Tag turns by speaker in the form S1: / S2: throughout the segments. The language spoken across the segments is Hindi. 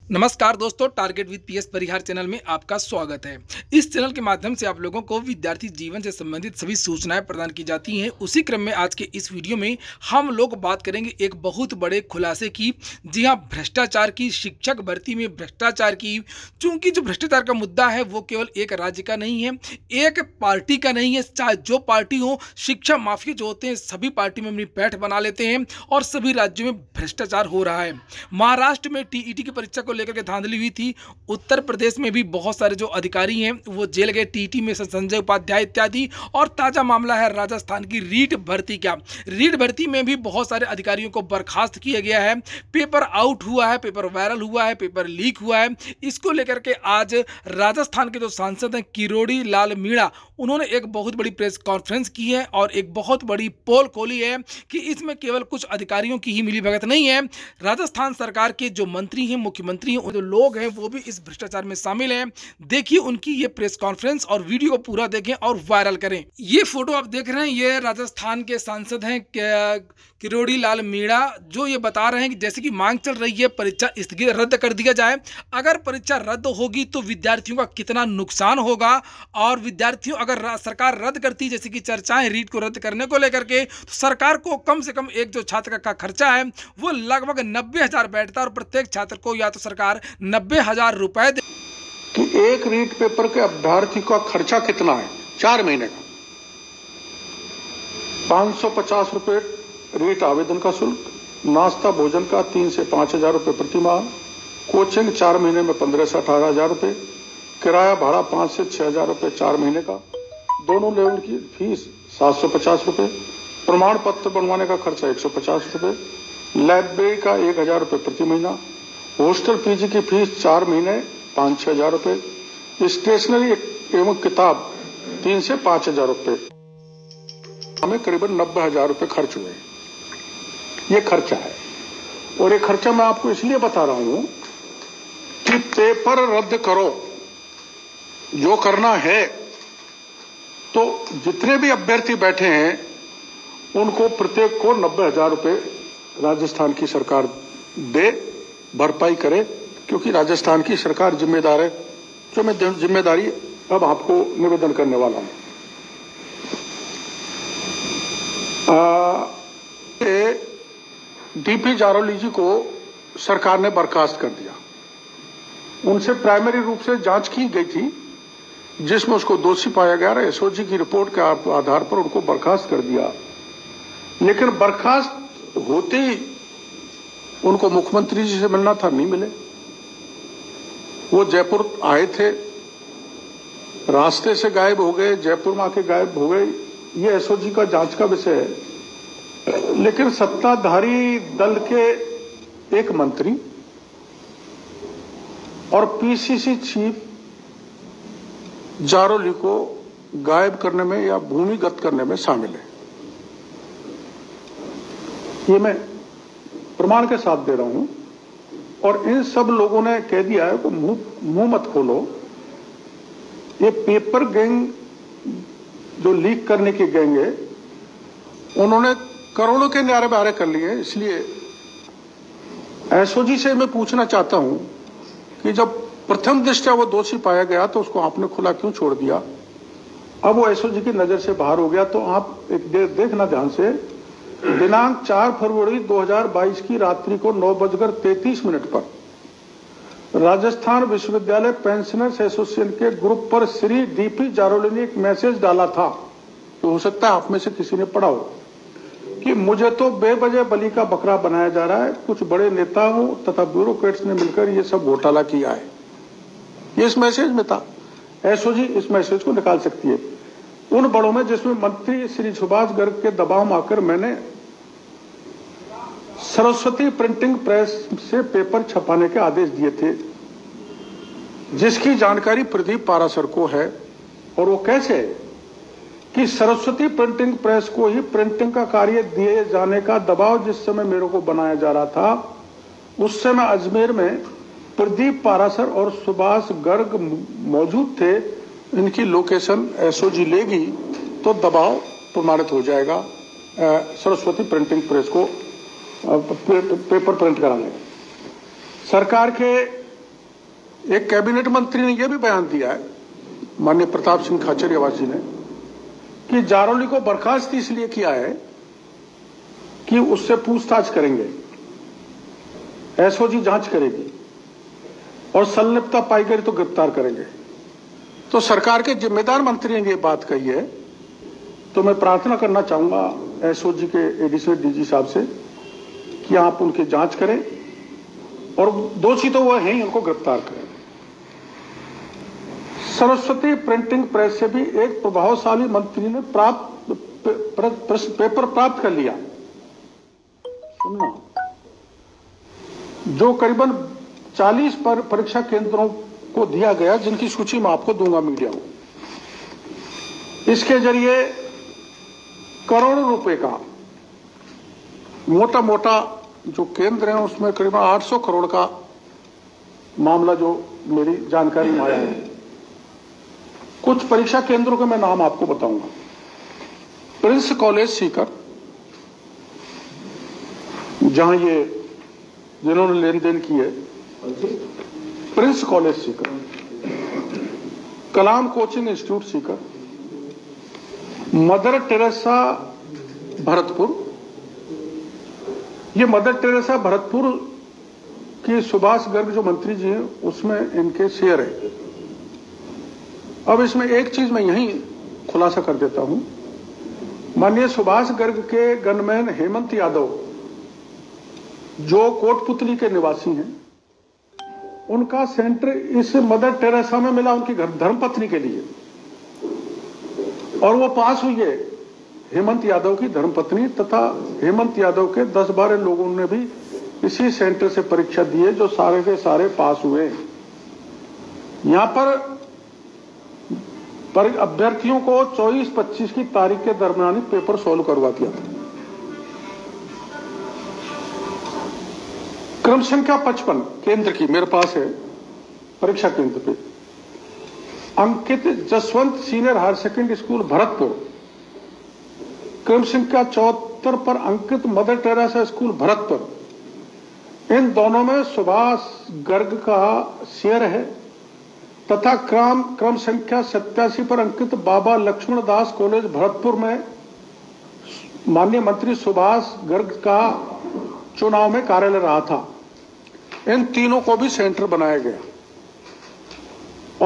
S1: नमस्कार दोस्तों, target with PS Parihar channel में आपका स्वागत है। इस चैनल के माध्यम से आप लोगों को विद्यार्थी जीवन से संबंधित सभी सूचनाएं प्रदान की जाती हैं। उसी क्रम में आज के इस वीडियो में हम लोग बात करेंगे एक बहुत बड़े खुलासे की। जी हां, भ्रष्टाचार की, शिक्षक भर्ती में भ्रष्टाचार की। चूंकि जो भ्रष्टाचार का मुद्दा है वो केवल एक राज्य का नहीं है, एक पार्टी का नहीं है। चाहे जो पार्टी हो, शिक्षा माफिया जो होते हैं सभी पार्टी में अपनी पैठ बना लेते हैं और सभी राज्यों में भ्रष्टाचार हो रहा है। महाराष्ट्र में टीईटी की परीक्षा को लेकर के धांधली हुई थी। उत्तर प्रदेश में भी बहुत सारे जो अधिकारी हैं वो जेल गए, टीईटी में संजय उपाध्याय इत्यादि। और ताजा मामला है राजस्थान की रीट भर्ती का। रीट भर्ती में भी बहुत सारे अधिकारियों को बर्खास्त किया गया है। पेपर आउट हुआ है, पेपर वायरल हुआ है, पेपर लीक हुआ है। इसको लेकर के आज राजस्थान के जो सांसद हैं किरोड़ी लाल मीणा, उन्होंने एक बहुत बड़ी प्रेस कॉन्फ्रेंस की है और एक बहुत बड़ी पोल खोली है कि इसमें केवल कुछ अधिकारियों की ही मिलीभगत नहीं है। राजस्थान सरकार के जो मंत्री हैं, मुख्यमंत्री हैं, जो लोग हैं वो भी इस भ्रष्टाचार में शामिल हैं। देखिए उनकी ये प्रेस कॉन्फ्रेंस और वीडियो को पूरा देखें और वायरल करें। ये फोटो आप देख रहे हैं, ये राजस्थान के सांसद हैं किरोड़ी लाल मीणा, जो ये बता रहे हैं कि जैसे कि मांग चल रही है परीक्षा स्थगित रद्द कर दिया जाए। अगर परीक्षा रद्द होगी तो विद्यार्थियों का कितना नुकसान होगा, और विद्यार्थियों अगर सरकार रद्द करती, जैसे कि चर्चाएं रीट को रद्द करने को लेकर के, तो सरकार को कम से कम एक जो छात्र का खर्चा है वो लगभग 90,000 बैठता है और प्रत्येक छात्र को या तो सरकार 90,000 रुपए दे।
S2: कि एक रीट पेपर के अभ्यर्थी का खर्चा कितना है 4 महीने का? 550 रुपए रीट आवेदन का शुल्क, नाश्ता भोजन का 3 से 5,000 रुपए प्रति माह, कोचिंग 4 महीने में 15 से 18,000 रुपए, किराया भाड़ा 5 से 6,000 रुपए 4 महीने का, दोनों लेवल की फीस 750 रुपए, प्रमाण पत्र बनवाने का खर्चा 150 रुपए, लाइब्रेरी का 1,000 रुपए प्रति महीना, हॉस्टल पीजी की फीस 4 महीने 5-6 हजार रुपए, स्टेशनरी एवं किताब 3 से 5,000 रुपए, हमें करीबन 90,000 रुपए खर्च हुए। ये खर्चा है, और ये खर्चा मैं आपको इसलिए बता रहा हूं कि पेपर रद्द करो जो करना है, तो जितने भी अभ्यर्थी बैठे हैं उनको प्रत्येक को 90,000 रुपए राजस्थान की सरकार दे, भरपाई करे, क्योंकि राजस्थान की सरकार जिम्मेदार है। जो मैं जिम्मेदारी अब आपको निवेदन करने वाला हूं। डीपी जारौली जी को सरकार ने बर्खास्त कर दिया। उनसे प्राइमरी रूप से जांच की गई थी जिसमें उसको दोषी पाया गया। एसओजी की रिपोर्ट के आधार पर उनको बर्खास्त कर दिया, लेकिन बर्खास्त होते ही उनको मुख्यमंत्री जी से मिलना था, नहीं मिले। वो जयपुर आए थे, रास्ते से गायब हो गए, जयपुर में आके गायब हो गए। ये एसओजी का जांच का विषय है। लेकिन सत्ताधारी दल के एक मंत्री और पीसीसी चीफ जारौली को गायब करने में या भूमिगत करने में शामिल है। ये मैं प्रमाण के साथ दे रहा हूं। और इन सब लोगों ने कह दिया है कि मुंह मत खोलो। ये पेपर गैंग जो लीक करने की गैंग है, उन्होंने करोड़ों के न्यारे कर लिए। इसलिए एसओजी से मैं पूछना चाहता हूं कि जब प्रथम दृष्टया वो दोषी पाया गया तो उसको आपने खुला क्यों छोड़ दिया? अब वो एसओजी की नजर से बाहर हो गया, तो आप एक देखना ध्यान से। दिनांक 4 फरवरी 2022 की रात्रि को 9:33 पर राजस्थान विश्वविद्यालय पेंशनर्स एसोसिएशन के ग्रुप पर श्री डीपी जारौली ने एक मैसेज डाला था, तो हो सकता है आप में से किसी ने पढ़ा हो, कि मुझे तो बेवजह बलि का बकरा बनाया जा रहा है। कुछ बड़े नेताओं तथा ब्यूरोक्रेट्स ने मिलकर ये सब घोटाला किया है। ये इस मैसेज में था। एसओजी इस मैसेज को निकाल सकती है। उन बड़ों में जिसमें मंत्री श्री सुभाष गर्ग के दबाव में आकर मैंने सरस्वती प्रिंटिंग प्रेस से पेपर छपाने के आदेश दिए थे, जिसकी जानकारी प्रदीप पारासर को है। और वो कैसे कि सरस्वती प्रिंटिंग प्रेस को ही प्रिंटिंग का कार्य दिए जाने का दबाव जिस समय मेरे को बनाया जा रहा था, उस समय अजमेर में प्रदीप पारासर और सुभाष गर्ग मौजूद थे। इनकी लोकेशन एसओजी लेगी तो दबाव प्रमाणित हो जाएगा सरस्वती प्रिंटिंग प्रेस को पेपर प्रिंट कराने। सरकार के एक कैबिनेट मंत्री ने यह भी बयान दिया है, माननीय प्रताप सिंह खाचरियावास जी ने, कि जारौली को बर्खास्त इसलिए किया है कि उससे पूछताछ करेंगे, एसओजी जांच करेगी और संलिप्तता पाई गई तो गिरफ्तार करेंगे। तो सरकार के जिम्मेदार मंत्री ने यह बात कही है, तो मैं प्रार्थना करना चाहूंगा एसओजी के एडिशनल डीजी साहब से कि आप उनकी जांच करें और दोषी तो वह हैं, उनको गिरफ्तार करें। सरस्वती प्रिंटिंग प्रेस से भी एक प्रभावशाली मंत्री ने पेपर प्राप्त कर लिया, सुनना, जो करीबन 40 परीक्षा केंद्रों को दिया गया, जिनकी सूची मैं आपको दूंगा मीडिया को। इसके जरिए करोड़ों रुपए का मोटा मोटा जो केंद्र है उसमें करीबन 800 करोड़ का मामला जो मेरी जानकारी में आया है। कुछ परीक्षा केंद्रों के मैं नाम आपको बताऊंगा। प्रिंस कॉलेज सीकर, जहां ये जिन्होंने लेन देन की है, Prince College Sikar, Kalam coaching institute Sikar, Mother Teresa Bharatpur. ये मदर टेरेसा भरतपुर के सुभाष गर्ग जो मंत्री जी हैं उसमें इनके शेयर है। अब इसमें एक चीज मैं यहीं खुलासा कर देता हूं। माननीय सुभाष गर्ग के गनमैन हेमंत यादव जो कोटपुतली के निवासी हैं, उनका सेंटर इस मदर टेरेसा में मिला उनकी धर्मपत्नी के लिए, और वो पास हुई है हेमंत यादव की धर्मपत्नी, तथा हेमंत यादव के 10-12 लोगों ने भी इसी सेंटर से परीक्षा दी है, जो सारे के सारे पास हुए। यहां पर अभ्यर्थियों को 24-25 की तारीख के दरमियान पेपर सॉल्व करवा दिया था। क्रम संख्या 55 केंद्र की मेरे पास है, परीक्षा केंद्र पे अंकित Jaswant senior higher secondary school Bharatpur, क्रम संख्या 74 पर अंकित मदर टेरेसा स्कूल भरतपुर। इन दोनों में सुभाष गर्ग का शेयर है, तथा क्रम संख्या 87 पर अंकित बाबा लक्ष्मण दास कॉलेज भरतपुर में माननीय मंत्री सुभाष गर्ग का चुनाव में कार्यालय रहा था। इन तीनों को भी सेंटर बनाया गया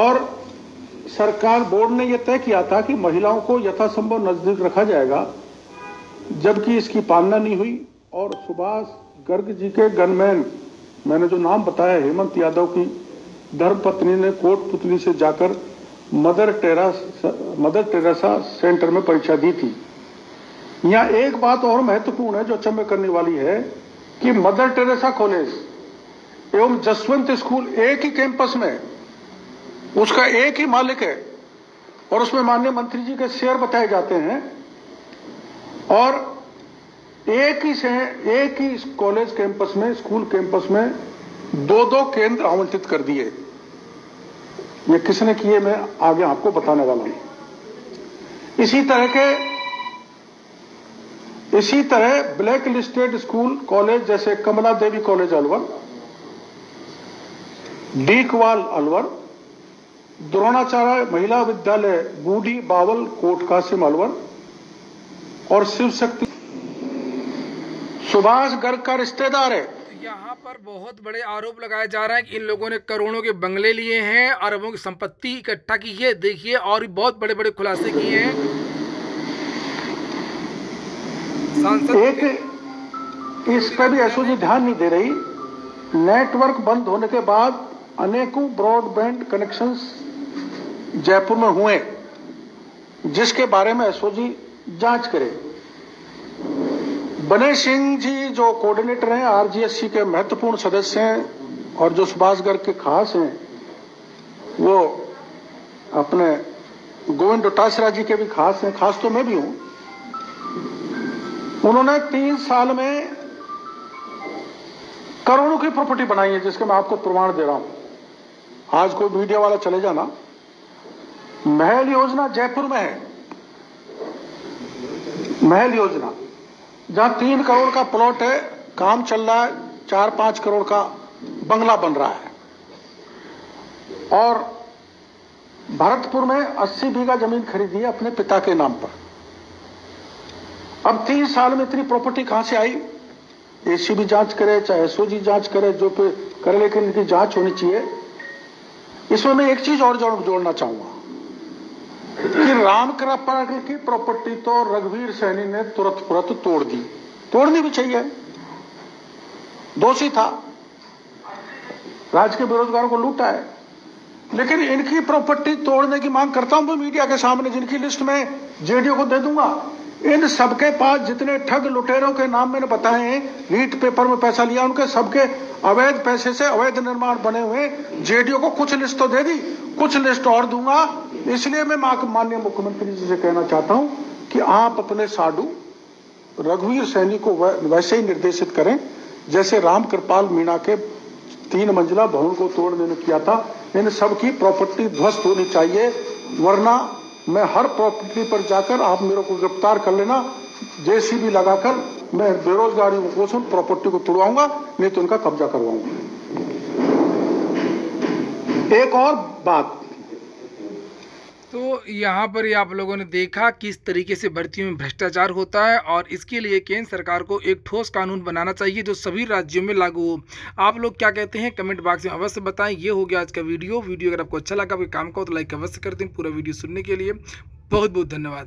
S2: और सरकार बोर्ड ने यह तय किया था कि महिलाओं को यथासंभव नजदीक रखा जाएगा, जबकि इसकी पालना नहीं हुई और सुभाष गर्ग जी के गनमैन, मैंने जो नाम बताया, हेमंत यादव की धर्मपत्नी ने कोटपुतली से जाकर मदर टेरेसा सेंटर में परीक्षा दी थी। यहां एक बात और महत्वपूर्ण है जो अचंभे करने वाली है कि मदर टेरेसा कॉलेज एवं जसवंत स्कूल एक ही कैंपस में, उसका एक ही मालिक है और उसमें माननीय मंत्री जी के शेयर बताए जाते हैं, और एक ही कॉलेज कैंपस में, स्कूल कैंपस में 2-2 केंद्र आवंटित कर दिए। ये किसने किए मैं आगे आपको बताने वाला हूं। इसी तरह ब्लैक लिस्टेड स्कूल कॉलेज जैसे कमला देवी कॉलेज अलवर, डीकवाल अलवर, द्रोणाचार्य महिला विद्यालय बूढ़ी बावल कोट कासिम अलवर और शिव शक्ति सुभाष गर्ग का रिश्तेदार है।
S1: यहाँ पर बहुत बड़े आरोप लगाए जा रहे हैं कि इन लोगों ने करोड़ों के बंगले लिए हैं, अरबों की संपत्ति इकट्ठा की है। देखिए, और भी बहुत बड़े बड़े खुलासे किए हैं।
S2: एक इस पर भी एसओजी ध्यान नहीं दे रही। नेटवर्क बंद होने के बाद अनेकों ब्रॉडबैंड कनेक्शंस जयपुर में हुए, जिसके बारे में एसओजी जांच करे। बने सिंह जी जो कोऑर्डिनेटर हैं, आरजीएससी के महत्वपूर्ण सदस्य हैं और जो सुभाष गर्ग के खास हैं, वो अपने गोविंद डोटासरा जी के भी खास हैं, खास तो मैं भी हूं। उन्होंने 3 साल में करोड़ों की प्रॉपर्टी बनाई है, जिसके मैं आपको प्रमाण दे रहा हूं। आज कोई मीडिया वाला चले जाना, महल योजना जयपुर में है, महल योजना जहां 3 करोड़ का प्लॉट है, काम चल रहा है, 4-5 करोड़ का बंगला बन रहा है। और भरतपुर में 80 बीघा जमीन खरीदी है अपने पिता के नाम पर। अब 3 साल में इतनी प्रॉपर्टी कहां से आई? एसीबी जांच करे चाहे एसओजी जांच करे, जो पे करे, लेकिन इनकी जांच होनी चाहिए। इसमें मैं एक चीज और जोड़ना चाहूंगा कि रामकृपाल की प्रॉपर्टी तो रघुवीर सैनी ने तुरंत तोड़नी भी चाहिए, दोषी था, राज्य के बेरोजगारों को लूटा है। लेकिन इनकी प्रॉपर्टी तोड़ने की मांग करता हूं मैं मीडिया के सामने, जिनकी लिस्ट में जेडीओ को दे दूंगा। इन सबके पास जितने ठग लुटेरों के नाम मैंने बताए हैं, लीड पेपर में पैसा लिया, उनके सबके अवैध पैसे से अवैध निर्माण बने हुए, जेडीओ को कुछ लिस्ट तो दे दी, कुछ लिस्ट और दूंगा। इसलिए मैं माननीय मुख्यमंत्री जी से कहना चाहता हूं कि आप अपने साडू रघुवीर सैनी को वैसे ही निर्देशित करें जैसे रामकृपाल मीणा के 3 मंजिला भवन को तोड़ने में किया था। इन सब की प्रॉपर्टी ध्वस्त होनी चाहिए, वरना मैं हर प्रॉपर्टी पर जाकर आप मेरे को गिरफ्तार कर लेना, जेसीबी लगाकर मैं बेरोजगारी को प्रॉपर्टी को तोड़वाऊंगा, नहीं तो उनका कब्जा करवाऊंगा। एक और बात,
S1: तो यहाँ पर आप लोगों ने देखा किस तरीके से भर्तियों में भ्रष्टाचार होता है, और इसके लिए केंद्र सरकार को एक ठोस कानून बनाना चाहिए जो सभी राज्यों में लागू हो। आप लोग क्या कहते हैं कमेंट बॉक्स में अवश्य बताएं। ये हो गया आज का वीडियो अगर आपको अच्छा लगा, कोई काम का हो तो लाइक अवश्य कर दें। पूरा वीडियो सुनने के लिए बहुत बहुत धन्यवाद।